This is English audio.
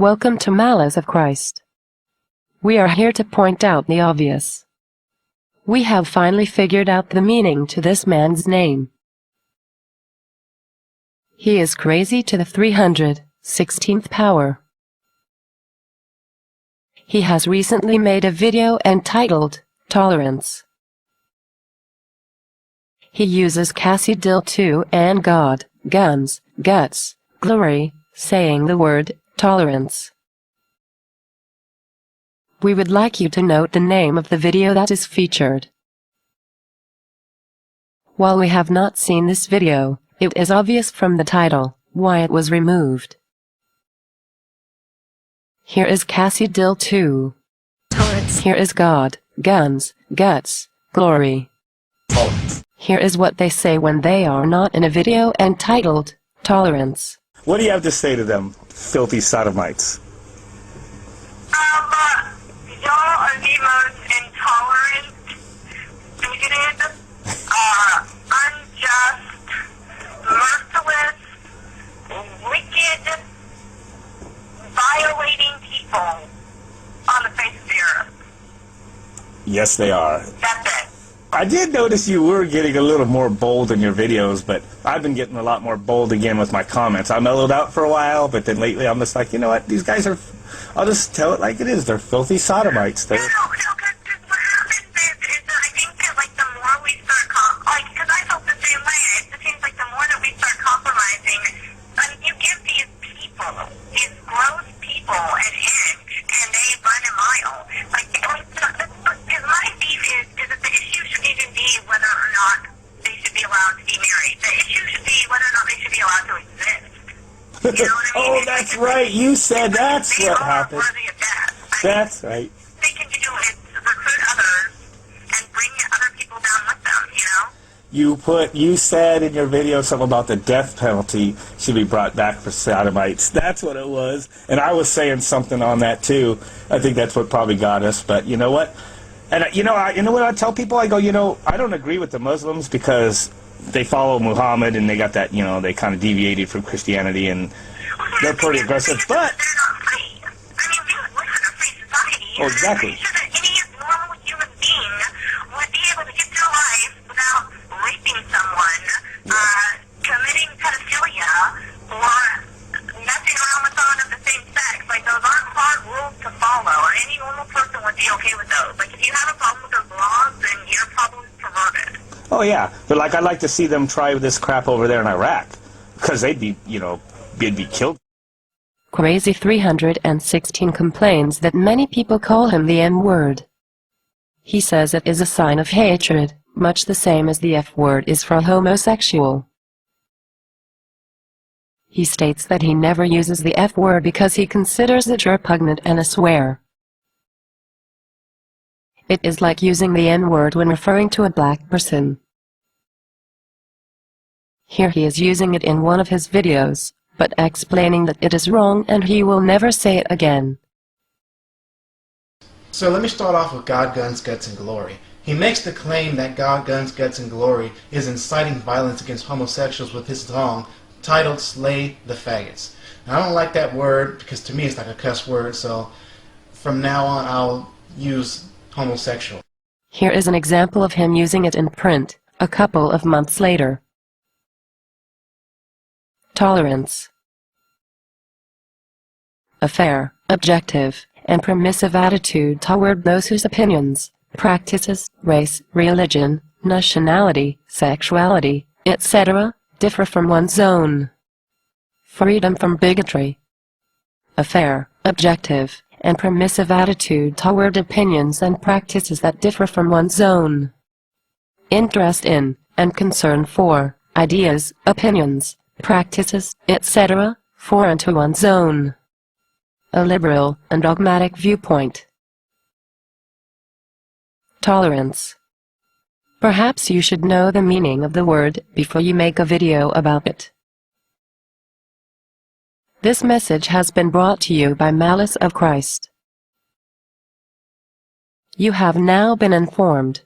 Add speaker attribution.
Speaker 1: Welcome to Malice of Christ. We are here to point out the obvious. We have finally figured out the meaning to this man's name. He is crazy to the 316th power. He has recently made a video entitled Tolerance. He uses Tख़λt'S and God, guns, guts, glory, saying the word tolerance. We would like you to note the name of the video that is featured. While we have not seen this video, it is obvious from the title why it was removed. Here is Tख़λt'S.
Speaker 2: Tolerance.
Speaker 1: Here is God, guns, guts, glory.
Speaker 3: Tolerance.
Speaker 1: Here is what they say when they are not in a video entitled Tolerance.
Speaker 3: What do you have to say to them, filthy sodomites?
Speaker 4: Y'all are the most intolerant, bigoted, unjust, merciless, wicked, violating people on the face of the earth.
Speaker 3: Yes, they are.
Speaker 4: That's it.
Speaker 3: I did notice you were getting a little more bold in your videos, but I've been getting a lot more bold again with my comments. I mellowed out for a while, but then lately I'm just like, you know what, these guys are, I'll just tell it like it is, they're filthy sodomites.
Speaker 4: No, because what happens is I think that, like, the more we start, because I felt the same way, it seems like the more that we start compromising, you give these people, these gross people, an inch, and they run a mile. Because my beef is that the issue shouldn't even be whether or not they should be allowed to be married. The issue should be whether or not they should be allowed to exist. You know what I mean?
Speaker 3: Oh, that's right. You said that's what happened.
Speaker 4: They are worthy of death.
Speaker 3: That's right.
Speaker 4: They can do is recruit others and bring other people down with them, you know?
Speaker 3: You said in your video something about the death penalty should be brought back for sodomites. That's what it was. And I was saying something on that too. I think that's what probably got us. But you know what? And you know what I tell people? I go, I don't agree with the Muslims because they follow Muhammad and they got that, they kind of deviated from Christianity and they're pretty aggressive. But
Speaker 4: they're not free. I mean, we live in a free society.
Speaker 3: Oh, exactly.
Speaker 4: I'm pretty sure that any normal human being would be able to get through life without raping someone, committing pedophilia, or messing around with someone of the same sex. Like, those aren't hard rules to follow. Any normal person would be okay with those. Like, if you have a problem with those laws, then your problem is perverted.
Speaker 3: oh yeah, but like I'd like to see them try this crap over there in Iraq because they'd be, they'd be killed.
Speaker 1: Crazy 316 complains that many people call him the M-word. He says it is a sign of hatred, much the same as the F-word is for a homosexual. He states that he never uses the F-word because he considers it repugnant and a swear. It is like using the N-word when referring to a black person. Here he is using it in one of his videos, but explaining that it is wrong and he will never say it again.
Speaker 5: So let me start off with God, Guns, Guts, and Glory. He makes the claim that God, Guns, Guts, and Glory is inciting violence against homosexuals with his song titled Slay the Faggots. Now, I don't like that word because to me it's like a cuss word, so from now on I'll use homosexual.
Speaker 1: Here is an example of him using it in print, a couple of months later. Tolerance. A fair, objective, and permissive attitude toward those whose opinions, practices, race, religion, nationality, sexuality, etc., differ from one's own. Freedom from bigotry. A fair, objective, and permissive attitude toward opinions and practices that differ from one's own. Interest in, and concern for, ideas, opinions, practices, etc., foreign to one's own. A liberal and dogmatic viewpoint. Tolerance. Perhaps you should know the meaning of the word before you make a video about it. This message has been brought to you by Malice of Christ. You have now been informed.